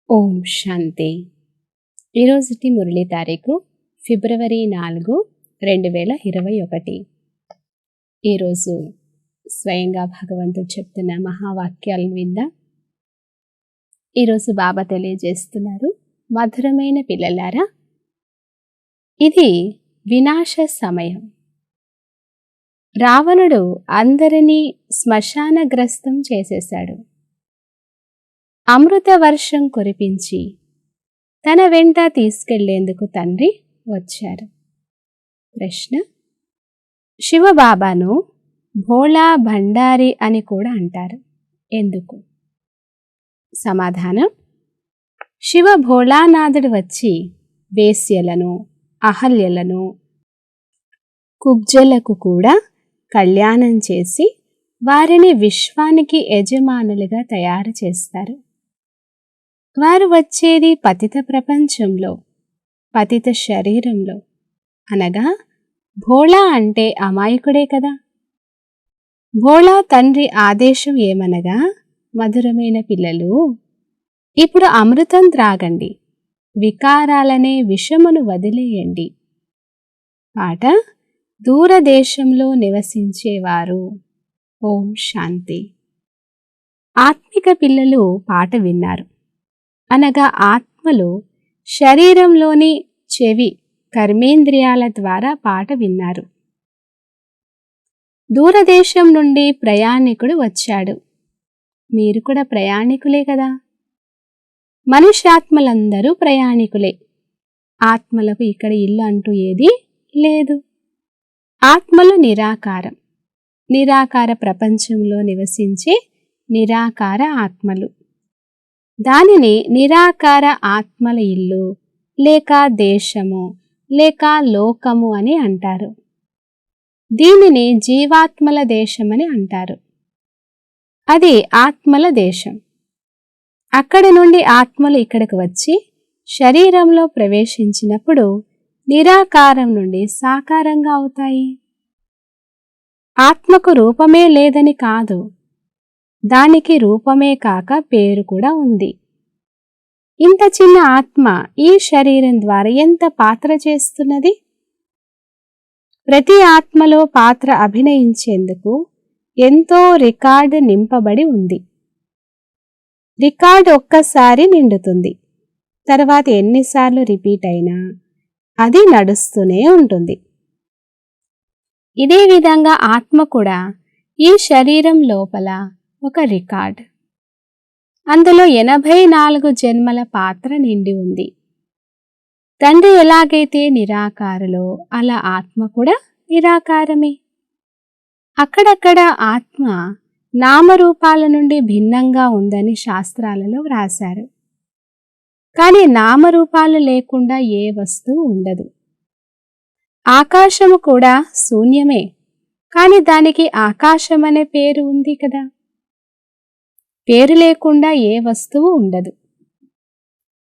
ఓం శాంతి. ఈరోజుటి మురళి తారీఖు ఫిబ్రవరి 4, 2021. ఈరోజు స్వయంగా భగవంతుడు చెప్తున్న మహావాక్యాలను విందాం. ఈరోజు బాబా తెలియజేస్తున్నారు, మధురమైన పిల్లలారా, ఇది వినాశ సమయం. రావణుడు అందరినీ శ్మశానగ్రస్తం చేసేశాడు. అమృత వర్షం కురిపించి తన వెంట తీసుకెళ్లేందుకు తండ్రి వచ్చారు. ప్రశ్న: శివబాబాను భోళా భండారి అని కూడా అంటారు, ఎందుకు? సమాధానం: శివ భోళానాథుడు వచ్చి వేశ్యలను, అహల్యలను, కుబ్జలకు కూడా కళ్యాణం చేసి వారిని విశ్వానికి యజమానులుగా తయారు చేస్తారు. వారు వచ్చేది పతిత ప్రపంచంలో, పతిత శరీరంలో, అనగా భోళా అంటే అమాయకుడే కదా. భోళా తండ్రి ఆదేశం ఏమనగా, మధురమైన పిల్లలు, ఇప్పుడు అమృతం త్రాగండి, వికారాలనే విషమును వదిలేయండి. పాట: దూరదేశంలో నివసించేవారు. ఓం శాంతి. ఆత్మిక పిల్లలు పాట విన్నారు, అనగా ఆత్మలు శరీరంలోని చెవి కర్మేంద్రియాల ద్వారా పాట విన్నారు. దూరదేశం నుండి ప్రయాణికుడు వచ్చాడు. మీరు కూడా ప్రయాణికులే కదా. మనుష్యాత్మలందరూ ప్రయాణికులే. ఆత్మలకు ఇక్కడ ఇల్లు అంటూ ఏదీ లేదు. ఆత్మలు నిరాకారం, నిరాకార ప్రపంచంలో నివసించే నిరాకార ఆత్మలు. దానిని నిరాకార ఆత్మల ఇల్లు లేక దేశము లేక లోకము అని అంటారు. దీనిని జీవాత్మల దేశమని అంటారు. అది ఆత్మల దేశం. అక్కడి నుండి ఆత్మలు ఇక్కడికి వచ్చి శరీరంలో ప్రవేశించినప్పుడు నిరాకారం నుండి సాకారంగా అవుతాయి. ఆత్మకు రూపమే లేదని కాదు, దానికి రూపమే కాక పేరు కూడా ఉంది. ఇంత చిన్న ఆత్మ ఈ శరీరం ద్వారా ఎంత పాత్ర చేస్తున్నది? ప్రతి ఆత్మలో పాత్ర అభినయించేందుకు ఎంతో రికార్డు నింపబడి ఉంది. రికార్డు ఒక్కసారి నిండుతుంది, తర్వాత ఎన్నిసార్లు రిపీట్ అయినా అది నడుస్తూనే ఉంటుంది. ఇదే విధంగా ఆత్మ కూడా ఈ శరీరం లోపల ఒక రికార్డ్. అందులో 84 జన్మల పాత్ర నిండి ఉంది. తండ్రి ఎలాగైతే నిరాకారలో, అలా ఆత్మ కూడా నిరాకారమే. అక్కడక్కడ ఆత్మ నామరూపాల నుండి భిన్నంగా ఉందని శాస్త్రాలలో వ్రాశారు. కానీ నామరూపాలు లేకుండా ఏ వస్తువు ఉండదు. ఆకాశము కూడా శూన్యమే, కానీ దానికి ఆకాశం అనే పేరు ఉంది కదా. పేరు లేకుండా ఏ వస్తువు ఉండదు.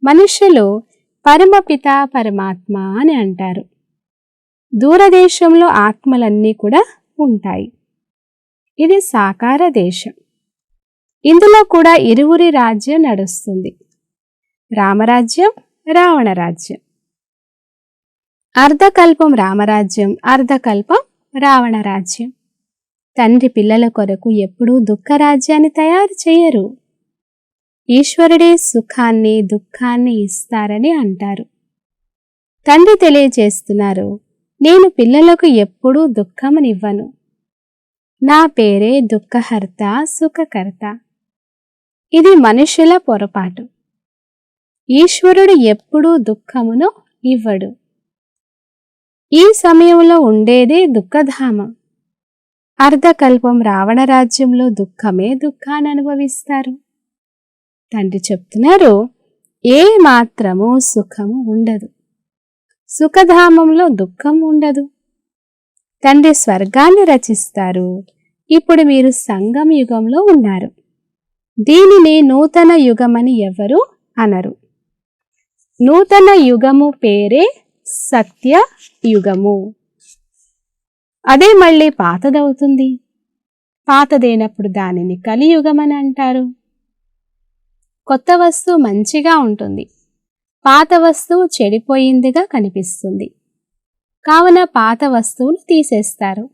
మనుష్యులు పరమపిత పరమాత్మ అని అంటారు. దూరదేశంలో ఆత్మలన్నీ కూడా ఉంటాయి. ఇది సాకార దేశం. ఇందులో కూడా ఇరువురి రాజ్యం నడుస్తుంది, రామరాజ్యం, రావణ రాజ్యం. అర్ధకల్పం రామరాజ్యం, అర్ధకల్పం రావణ రాజ్యం. తండ్రి పిల్లల కొరకు ఎప్పుడూ దుఃఖరాజ్యాన్ని తయారు చేయరు. ఈశ్వరుడే సుఖాన్ని, దుఃఖాన్ని ఇస్తారని అంటారు. తండ్రి తెలియజేస్తున్నారు, నేను పిల్లలకు ఎప్పుడూ దుఃఖమునివ్వను. నా పేరే దుఃఖహర్త, సుఖకర్త. ఇది మనుషుల పొరపాటు. ఈశ్వరుడు ఎప్పుడూ దుఃఖమును ఇవ్వడు. ఈ సమయంలో ఉండేదే దుఃఖధామం. అర్ధకల్పం రావణ రాజ్యంలో దుఃఖమే దుఃఖాన్ని అనుభవిస్తారు. తండ్రి చెప్తున్నారు, ఏ మాత్రము సుఖము ఉండదు. సుఖధామంలో దుఃఖం ఉండదు. తండ్రి స్వర్గాన్ని రచిస్తారు. ఇప్పుడు మీరు సంగమ యుగంలో ఉన్నారు. దీనిని నూతన యుగమని ఎవరు అనరు. నూతన యుగము పేరే సత్య యుగము. అదే మళ్ళీ పాతదవుతుంది. పాతదైనప్పుడు దానిని కలియుగమని అంటారు. కొత్త వస్తువు మంచిగా ఉంటుంది, పాత వస్తువు చెడిపోయిందిగా కనిపిస్తుంది. కావున పాత వస్తువును తీసేస్తారు.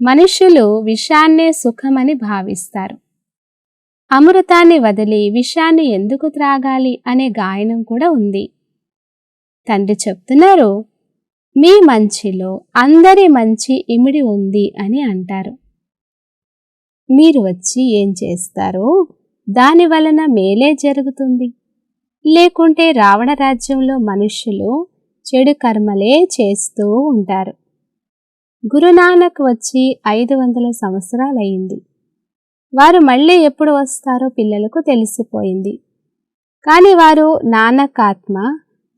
మనుష్యులు విషాన్నే సుఖమని భావిస్తారు. అమృతాన్ని వదిలి విషాన్ని ఎందుకు త్రాగాలి అనే గాయనం కూడా ఉంది. తండ్రి చెప్తున్నారు, మీ మంచిలో అందరి మంచి ఇమిడి ఉంది అని అంటారు. మీరు వచ్చి ఏం చేస్తారో దాని వలన మేలే జరుగుతుంది. లేకుంటే రావణ రాజ్యంలో మనుష్యులు చెడు కర్మలే చేస్తూ ఉంటారు. గురునానక్ వచ్చి 500 సంవత్సరాలయ్యింది. వారు మళ్ళీ ఎప్పుడు వస్తారో పిల్లలకు తెలిసిపోయింది. కానీ వారు నానక్ ఆత్మ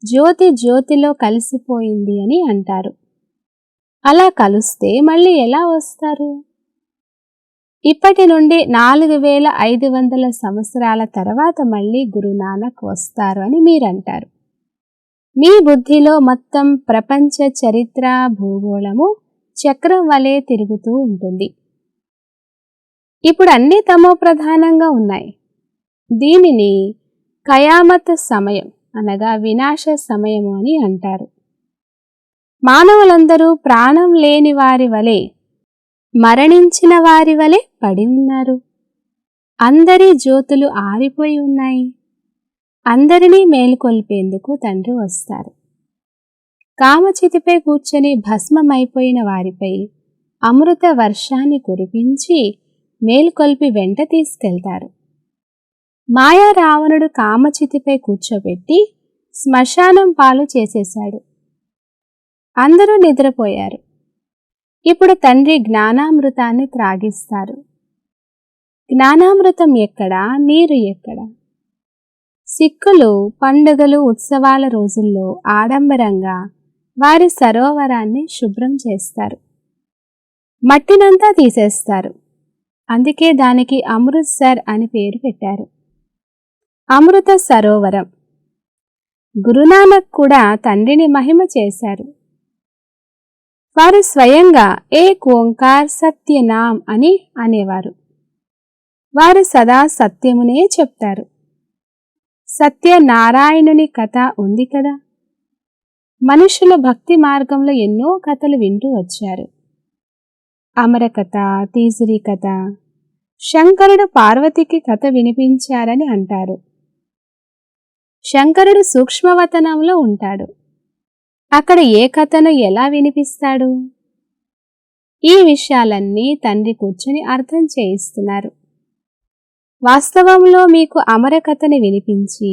జ్యోతిలో కలిసిపోయింది అని అంటారు. అలా కలుస్తే మళ్ళీ ఎలా వస్తారు? ఇప్పటి నుండి 4500 సంవత్సరాల తర్వాత మళ్ళీ గురునానక్ వస్తారు అని మీరంటారు. మీ బుద్ధిలో మొత్తం ప్రపంచ చరిత్ర భూగోళము చక్రం వలె తిరుగుతూ ఉంటుంది. ఇప్పుడు అన్నీ తమో ప్రధానంగా ఉన్నాయి. దీనిని ఖయామత్ సమయం అనగా వినాశ సమయము అని అంటారు. మానవులందరూ ప్రాణం లేని వారి వలె, మరణించిన వారి వలె పడి ఉన్నారు. అందరి జ్యోతులు ఆరిపోయి ఉన్నాయి. అందరినీ మేలుకొల్పేందుకు తండ్రి వస్తారు. కామచితిపై కూర్చొని భస్మమైపోయిన వారిపై అమృత వర్షాన్ని కురిపించి మేల్కొల్పి వెంట తీసుకెళ్తారు. మాయా రావణుడు కామచితిపై కూర్చోబెట్టి శ్మశానం పాలు చేసేశాడు. అందరూ నిద్రపోయారు. ఇప్పుడు తండ్రి జ్ఞానామృతాన్ని త్రాగిస్తారు. జ్ఞానామృతం ఎక్కడా, నీరు ఎక్కడా? సిక్కులు పండుగలు ఉత్సవాల రోజుల్లో ఆడంబరంగా వారి సరోవరాన్ని శుభ్రం చేస్తారు. మట్టినంతా తీసేస్తారు. అందుకే దానికి అమృత్సర్ అని పేరు పెట్టారు. అమృత సరోవరం. గురునానక్ కూడా తండ్రిని మహిమ చేశారు. వారు స్వయంగా ఏక్ ఓంకార్ సత్యనామ్ అని అనేవారు. వారు సదా సత్యమునే చెప్తారు. సత్యనారాయణుని కథ ఉంది కదా. మనుషుల భక్తి మార్గంలో ఎన్నో కథలు వింటూ వచ్చారు. అమర కథ, తీజరి కథ. శంకరుడు పార్వతికి కథ వినిపించారని అంటారు. శంకరుడు సూక్ష్మవతనంలో ఉంటాడు. అక్కడ ఏ కథను ఎలా వినిపిస్తాడు? ఈ విషయాలన్నీ తండ్రి కూర్చుని అర్థం చేయిస్తున్నారు. వాస్తవంలో మీకు అమర కథని వినిపించి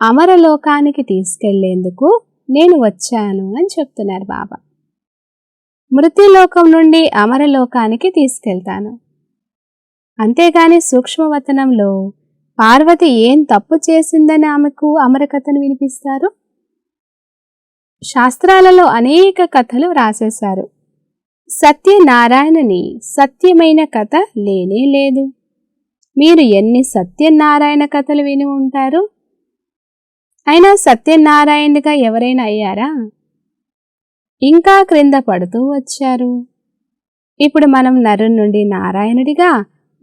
అమరలోకానికి తీసుకెళ్లేందుకు నేను వచ్చాను అని చెప్తున్నారు బాబా. మృత్యులోకం నుండి అమరలోకానికి తీసుకెళ్తాను. అంతేగాని సూక్ష్మవతనంలో పార్వతి ఏం తప్పు చేసిందని ఆమెకు అమరకథను వినిపిస్తారు? శాస్త్రాలలో అనేక కథలు రాసేశారు. సత్యనారాయణని సత్యమైన కథ లేనే లేదు. మీరు ఎన్ని సత్యనారాయణ కథలు విని ఉంటారు? అయినా సత్యనారాయణుడిగా ఎవరైనా అయ్యారా? ఇంకా క్రింద పడుతూ వచ్చారు. ఇప్పుడు మనం నరు నుండి నారాయణుడిగా,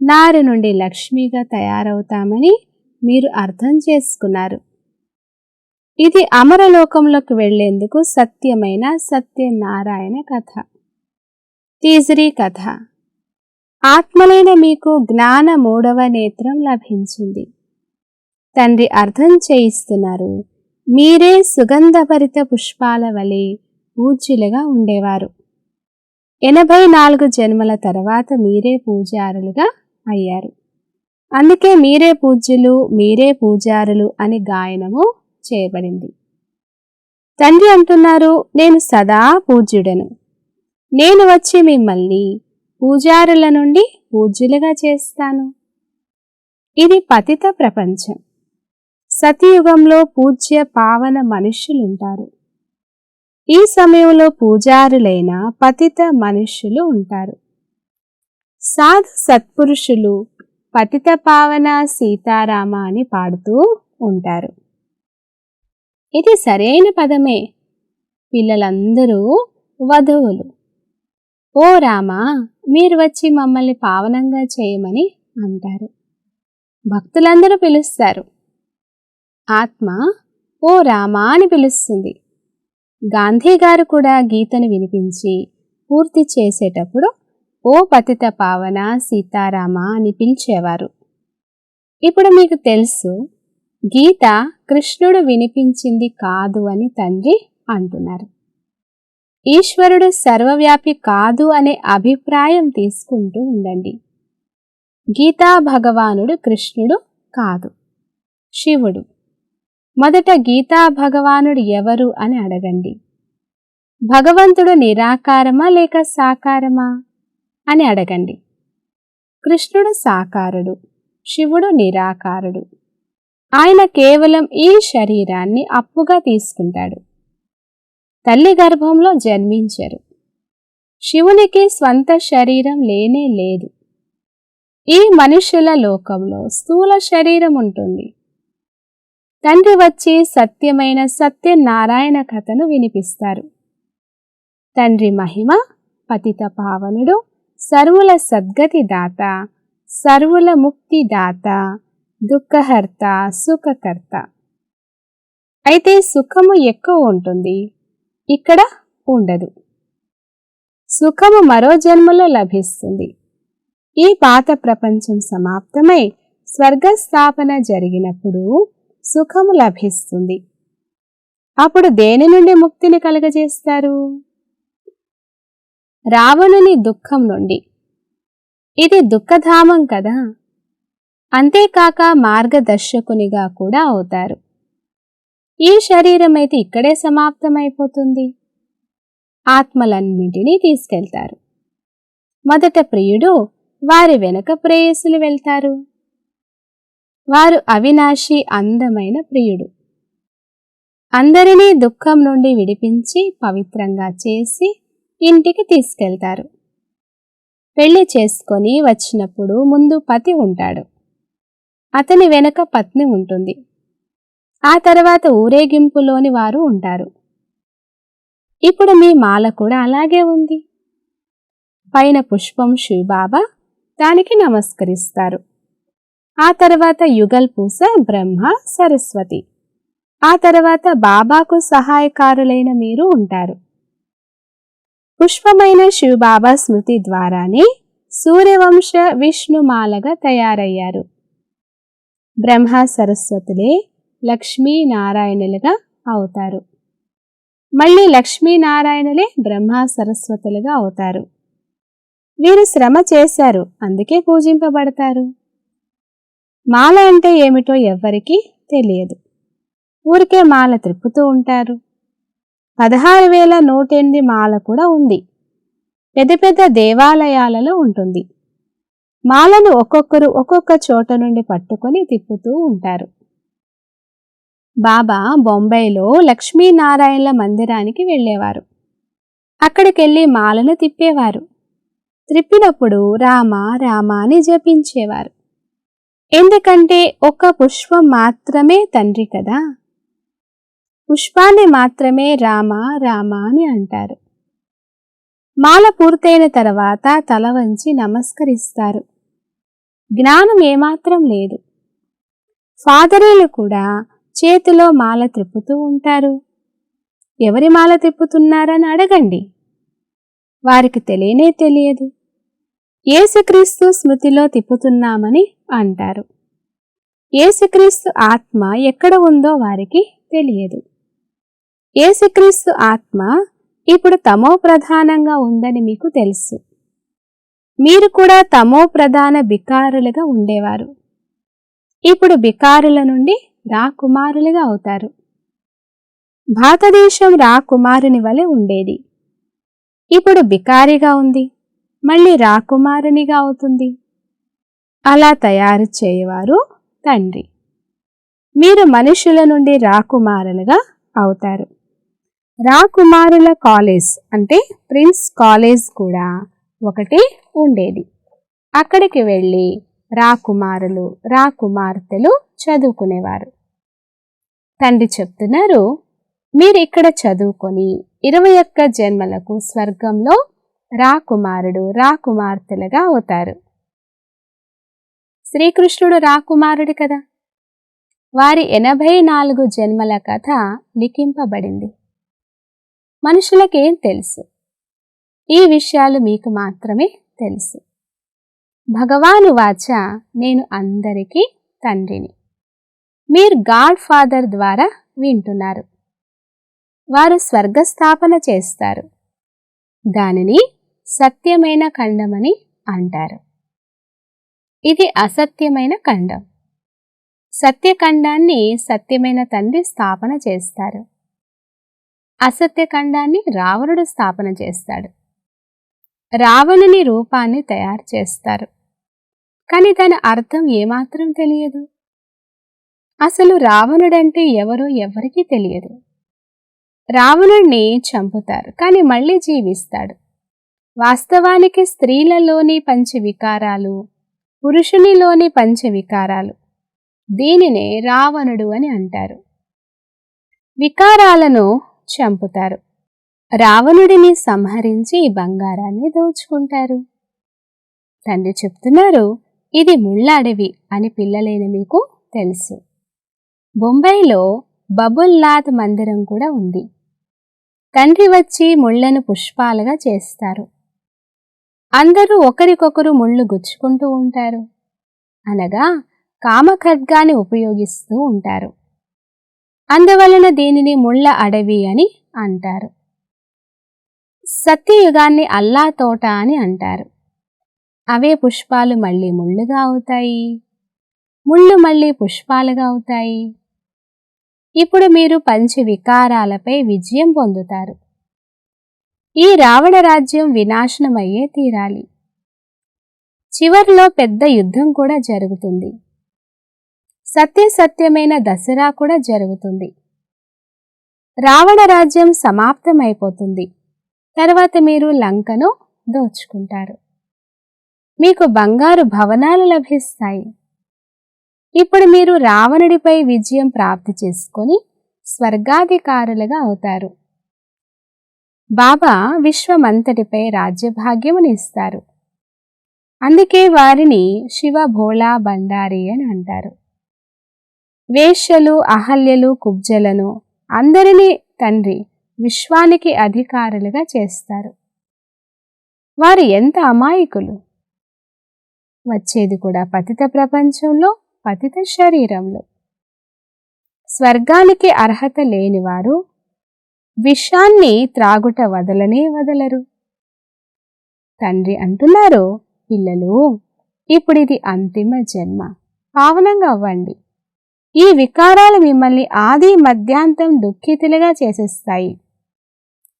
నారి నుండి లక్ష్మిగా తయారవుతామని మీరు అర్థం చేసుకున్నారు. ఇది అమరలోకంలోకి వెళ్లేందుకు సత్యమైన సత్యనారాయణ కథ. తీజరీ కథ. ఆత్మలైన మీకు జ్ఞాన 3వ నేత్రం లభించింది. తండ్రి అర్థం చేయిస్తున్నారు. మీరే సుగంధభరిత పుష్పాల వలె పూజ్యులుగా ఉండేవారు. 84 జన్మల తర్వాత మీరే పూజారులుగా అయ్యారు. అందుకే మీరే పూజ్యులు, మీరే పూజారులు అని గాయనము చేయబడింది. తండ్రి అంటున్నారు, నేను సదా పూజ్యుడను. నేను వచ్చి మిమ్మల్ని పూజారుల నుండి పూజ్యులుగా చేస్తాను. ఇది పతిత ప్రపంచం. సతయుగంలో పూజ్య పావన మనుష్యులుంటారు. ఈ సమయంలో పూజారులైన పతిత మనుష్యులు ఉంటారు. సాధు సత్పురుషులు పతిత పావన సీతారామ అని పాడుతూ ఉంటారు. ఇది సరైన పదమే. పిల్లలందరూ వధువులు. ఓ రామా, మీరు వచ్చి మమ్మల్ని పావనంగా చేయమని అంటారు. భక్తులందరూ పిలుస్తారు. ఆత్మ ఓ రామా అని పిలుస్తుంది. గాంధీ గారు కూడా గీతను వినిపించి పూర్తి చేసేటప్పుడు ఓ పతిత పావన సీతారామ అని పిలిచేవారు. ఇప్పుడు మీకు తెలుసు, గీత కృష్ణుడు వినిపించింది కాదు అని తండ్రి అంటున్నారు. ఈశ్వరుడు సర్వవ్యాపి కాదు అనే అభిప్రాయం తీసుకుంటూ ఉండండి. గీతా భగవానుడు కృష్ణుడు కాదు, శివుడు. మొదట గీతా భగవానుడు ఎవరు అని అడగండి. భగవంతుడు నిరాకారమా లేక సాకారమా అని అడగండి. కృష్ణుడు సాకారుడు, శివుడు నిరాకారుడు. ఆయన కేవలం ఈ శరీరాన్ని అప్పుగా తీసుకుంటాడు. తల్లి గర్భంలో జన్మించరు. శివునికి స్వంత శరీరం లేనే లేదు. ఈ మనుషుల లోకంలో స్థూల శరీరం ఉంటుంది. తండ్రి వచ్చి సత్యమైన సత్యనారాయణ కథను వినిపిస్తారు. తండ్రి మహిమ పతిత పావనుడు, సర్వుల సద్గతి దాత, సర్వుల ముక్తి దాత, దుఃఖహర్త, సుఖకర్త. అయితే సుఖము ఎక్కువ ఉంటుంది, ఇక్కడ ఉండదు. సుఖము మరో జన్మలో లభిస్తుంది. ఈ పాత ప్రపంచం సమాప్తమై స్వర్గస్థాపన జరిగినప్పుడు సుఖము లభిస్తుంది. అప్పుడు దేని నుండి ముక్తిని కలుగజేస్తారు? రావణుని దుఃఖం నుండి. ఇది దుఃఖధామం కదా. అంతేకాక మార్గదర్శకునిగా కూడా అవుతారు. ఈ శరీరం అయితే ఇక్కడే సమాప్తమైపోతుంది. ఆత్మలన్నింటినీ తీసుకెళ్తారు. మొదట ప్రియుడు, వారి వెనుక ప్రేయసులు వెళ్తారు. వారు అవినాశి అందమైన ప్రియుడు. అందరినీ దుఃఖం నుండి విడిపించి పవిత్రంగా చేసి ఇంటికి తీసుకెళ్తారు. పెళ్లి చేసుకొని వచ్చినప్పుడు ముందు పతి ఉంటాడు. అతని వెనుక పత్ని ఉంటుంది. ఆ తర్వాత ఊరేగింపులోని వారు ఉంటారు. ఇప్పుడు మీ మాల కూడా అలాగే ఉంది. పైన పుష్పం శివబాబా, దానికి నమస్కరిస్తారు. ఆ తర్వాత యుగల్ పూస బ్రహ్మ సరస్వతి. ఆ తర్వాత బాబాకు సహాయకారులైన మీరు ఉంటారు. పుష్పమైన శివబాబా స్మృతి ద్వారానే సూర్యవంశ విష్ణుమాలగా తయారయ్యారు. బ్రహ్మ సరస్వతులే లక్ష్మీనారాయణులుగా అవుతారు. మళ్ళీ లక్ష్మీనారాయణులే బ్రహ్మ సరస్వతులుగా అవుతారు. వీరు శ్రమ చేశారు, అందుకే పూజింపబడతారు. మాల అంటే ఏమిటో ఎవ్వరికీ తెలియదు. ఊరికే మాల త్రిప్పుతూ ఉంటారు. 16,108 మాల కూడా ఉంది. పెద్ద పెద్ద దేవాలయాలలో ఉంటుంది. మాలను ఒక్కొక్కరు ఒక్కొక్క చోట నుండి పట్టుకొని తిప్పుతూ ఉంటారు. బాబా బొంబాయిలో లక్ష్మీనారాయణల మందిరానికి వెళ్ళేవారు. అక్కడికెళ్ళి మాలను తిప్పేవారు. త్రిప్పినప్పుడు రామ రామ అని జపించేవారు. ఎందుకంటే ఒక్క పుష్పం మాత్రమే తండ్రి కదా. పుష్పాన్ని మాత్రమే రామ రామ అని అంటారు. మాల పూర్తయిన తర్వాత తల వంచి నమస్కరిస్తారు. జ్ఞానం ఏమాత్రం లేదు. ఫాదరీలు కూడా చేతిలో మాల త్రిప్పుతూ ఉంటారు. ఎవరి మాల తిప్పుతున్నారని అడగండి. వారికి తెలియనే తెలియదు. యేసుక్రీస్తు స్మృతిలో తిప్పుతున్నామని అంటారు. యేసుక్రీస్తు ఆత్మ ఎక్కడ ఉందో వారికి తెలియదు. యేసుక్రీస్తు ఆత్మ ఇప్పుడు తమో ప్రధానంగా ఉందని మీకు తెలుసు. మీరు కూడా తమో ప్రధాన బికారులుగా ఉండేవారు. ఇప్పుడు బికారుల నుండి రాకుమారులుగా అవుతారు. భారతదేశం రాకుమారుని వలె ఉండేది. ఇప్పుడు బికారిగా ఉంది, మళ్ళీ రాకుమారునిగా అవుతుంది. అలా తయారు చేయవారు తండ్రి. మీరు మనుషుల నుండి రాకుమారులుగా అవుతారు. రాకుమారుల కాలేజ్ అంటే ప్రిన్స్ కాలేజ్ కూడా ఒకటి ఉండేది. అక్కడికి వెళ్ళి రాకుమారులు రాకుమార్తెలు చదువుకునేవారు. తండ్రి చెప్తున్నారు, మీరు ఇక్కడ చదువుకొని 21 జన్మలకు స్వర్గంలో రాకుమారుడు రాకుమార్తెలుగా అవుతారు. శ్రీకృష్ణుడు రాకుమారుడు కదా. వారి 84 జన్మల కథ లిఖింపబడింది. మనుషులకేం తెలుసు? ఈ విషయాలు మీకు మాత్రమే తెలుసు. భగవాను వాచ, నేను అందరికీ తండ్రిని. మీరు గాడ్ ఫాదర్ ద్వారా వింటున్నారు. వారు స్వర్గస్థాపన చేస్తారు. దానిని సత్యమైన ఖండమని అంటారు. ఇది అసత్యమైన ఖండం. సత్యఖండాన్ని సత్యమైన తండ్రి స్థాపన చేస్తారు. అసత్యఖండాన్ని రావణుడు స్థాపన చేస్తాడు. రావణుని రూపాన్ని తయారు చేస్తారు. కానీ దాని అర్థం ఏమాత్రం తెలియదు. అసలు రావణుడంటే ఎవరో ఎవరికీ తెలియదు. రావణుణ్ణి చంపుతారు, కానీ మళ్ళీ జీవిస్తాడు. వాస్తవానికి స్త్రీలలోని పంచవికారాలు, పురుషునిలోని పంచవికారాలు, దీనినే రావణుడు అని అంటారు. వికారాలను చంపుతారు. రావణుడిని సంహరించి బంగారాన్ని దోచుకుంటారు. తండ్రి చెప్తున్నారు, ఇది ముళ్ళ అడవి అని పిల్లలైన మీకు తెలుసు. బొంబాయిలో బబుల్నాథ్ మందిరం కూడా ఉంది. తండ్రి వచ్చి ముళ్లను పుష్పాలుగా చేస్తారు. అందరూ ఒకరికొకరు ముళ్ళు గుచ్చుకుంటూ ఉంటారు. అనగా కామఖడ్గాన్ని ఉపయోగిస్తూ ఉంటారు. అందువలన దీనిని ముళ్ళ అడవి అని అంటారు. సత్యయుగాన్ని అల్లా తోట అని అంటారు. అవే పుష్పాలు మళ్ళీ ముళ్ళుగా అవుతాయి, ముళ్ళు మళ్ళీ పుష్పాలుగా అవుతాయి. ఇప్పుడు మీరు పంచవికారాలపై విజయం పొందుతారు. ఈ రావణ రాజ్యం వినాశనమయ్యే తీరాలి. చివర్లో పెద్ద యుద్ధం కూడా జరుగుతుంది. సత్యమైన దసరా కూడా జరుగుతుంది. రావణ రాజ్యం సమాప్తమైపోతుంది. తర్వాత మీరు లంకను దోచుకుంటారు. మీకు బంగారు భవనాలు లభిస్తాయి. ఇప్పుడు మీరు రావణుడిపై విజయం ప్రాప్తి చేసుకొని స్వర్గాధికారులుగా అవుతారు. బాబా విశ్వమంతటిపై రాజ్యభాగ్యమునిస్తారు. అందుకే వారిని శివ భోళా బండారి అని అంటారు. వేశ్యలు, అహల్యలు, కుబ్జలను అందరినీ తండ్రి విశ్వానికి అధికారులుగా చేస్తారు. వారు ఎంత అమాయకులు! వచ్చేది కూడా పతిత ప్రపంచంలో, పతిత శరీరంలో. స్వర్గానికి అర్హత లేనివారు విషాన్ని త్రాగుట వదలనే వదలరు. తండ్రి అంటున్నారు, పిల్లలు, ఇప్పుడిది అంతిమ జన్మ, పావనంగా అవ్వండి. ఈ వికారాలు మిమ్మల్ని ఆది మధ్యాంతం దుఃఖితులుగా చేసేస్తాయి.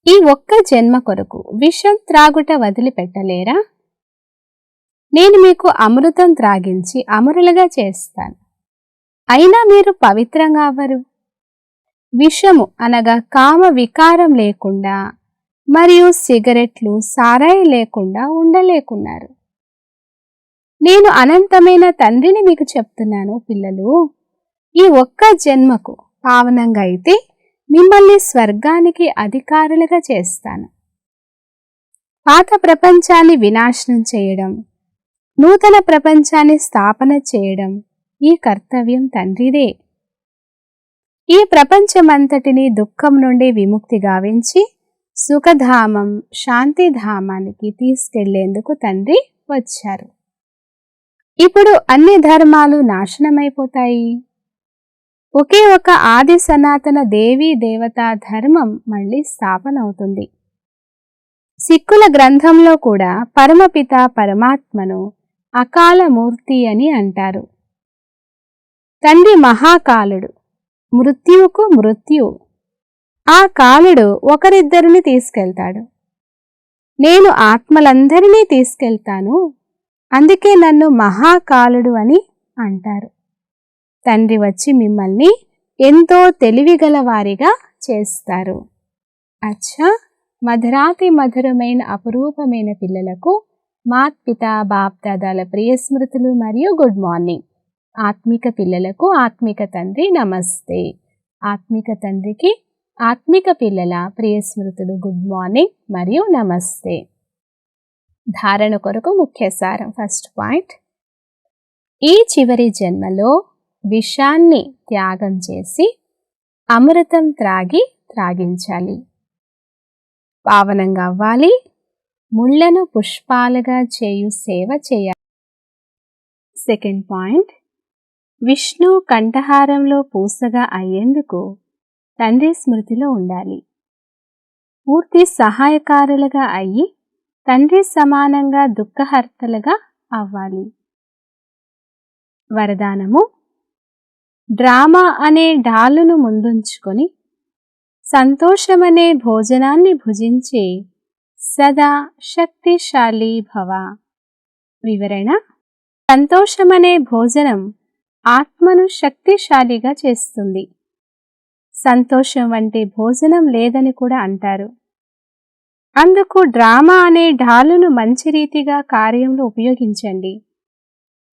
ఈ ఒక్క జన్మ కొరకు విషం త్రాగుట వదిలిపెట్టలేరా? నేను మీకు అమృతం త్రాగించి అమరులుగా చేస్తాను. అయినా మీరు పవిత్రంగా అవ్వరు. విషము అనగా కామ వికారం లేకుండా మరియు సిగరెట్లు, సారాయి లేకుండా ఉండలేకున్నారు. నేను అనంతమైన తండ్రిని మీకు చెప్తున్నాను, పిల్లలు, ఈ ఒక్క జన్మకు పావనంగా అయితే మిమ్మల్ని స్వర్గానికి అధికారులుగా చేస్తాను. పాత ప్రపంచాన్ని వినాశనం చేయడం, నూతన ప్రపంచాన్ని స్థాపన చేయడం ఈ కర్తవ్యం తండ్రిదే. ఈ ప్రపంచమంతటిని దుఃఖం నుండి విముక్తి గావించి సుఖధామం, శాంతిధామానికి తీసుకెళ్లేందుకు తండ్రి వచ్చారు. ఇప్పుడు అన్ని ధర్మాలు నాశనమైపోతాయి. ఒకే ఒక ఆది సనాతన దేవీ దేవతా ధర్మం మళ్ళీ స్థాపన అవుతుంది. సిక్కుల గ్రంథంలో కూడా పరమపిత పరమాత్మను అకాల మూర్తి అని అంటారు. తండ్రి మహాకాలుడు, మృత్యువుకు మృత్యు. ఆ కాలుడు ఒకరిద్దరిని తీసుకెళ్తాడు. నేను ఆత్మలందరినీ తీసుకెళ్తాను, అందుకే నన్ను మహాకాలుడు అని అంటారు. తండ్రి వచ్చి మిమ్మల్ని ఎంతో తెలివిగలవారిగా చేస్తారు. అచ్చా, మధురాతి మధురమైన అపురూపమైన పిల్లలకు మాత్పిత బాప్దాదాల ప్రియ స్మృతులు మరియు గుడ్ మార్నింగ్. ఆత్మిక పిల్లలకు ఆత్మిక తండ్రి నమస్తే. ఆత్మిక తండ్రికి ఆత్మిక పిల్లల ప్రియ స్మృతులు గుడ్ మార్నింగ్ మరియు నమస్తే. ధారణ కొరకు ముఖ్య సారం. ఫస్ట్ పాయింట్, ఈ చివరి జన్మలో విషాన్ని త్యాగం చేసి అమృతం త్రాగించాలి. పావనంగా అవ్వాలి. ముళ్లను పుష్పాలుగా చేయు సేవ చేయాలి. సెకండ్ పాయింట్, విష్ణు కంఠహారంలో పూసగా అయ్యేందుకు తండ్రి స్మృతిలో ఉండాలి. పూర్తి సహాయకారులుగా అయ్యి తండ్రి సమానంగా దుఃఖహర్తలుగా అవ్వాలి. వరదానము: డ్రామా అనే డాలును ముందుంచుకొని సంతోషమనే భోజనాన్ని భుజించి సదా శక్తిశాలి భవ. వివరణ: సంతోషమనే భోజనం ఆత్మను శక్తిశాలిగా చేస్తుంది. సంతోషం వంటి భోజనం లేదని కూడా అంటారు. అందుకు డ్రామా అనే ఢాలును మంచి రీతిగా కార్యంలో ఉపయోగించండి.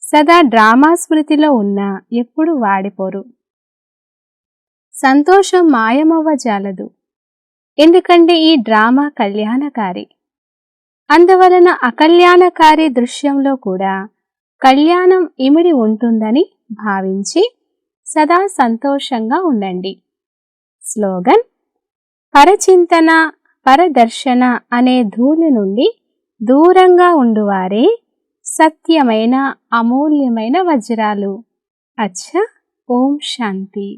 సదా డ్రామా స్మృతిలో ఉన్నా ఎప్పుడు వాడిపోరు. సంతోషం మాయమవ్వజాలదు, ఎందుకంటే ఈ డ్రామా కళ్యాణకారి. అందువలన అకల్యాణకారి దృశ్యంలో కూడా కళ్యాణం ఇమిడి ఉంటుందని భావించి సదా సంతోషంగా ఉండండి. స్లోగన్: పరచింతన పరదర్శన అనే ధూళి నుండి దూరంగా ఉండువారే సత్యమైన అమూల్యమైన వజ్రాలు. అచ్చా. ఓం శాంతి.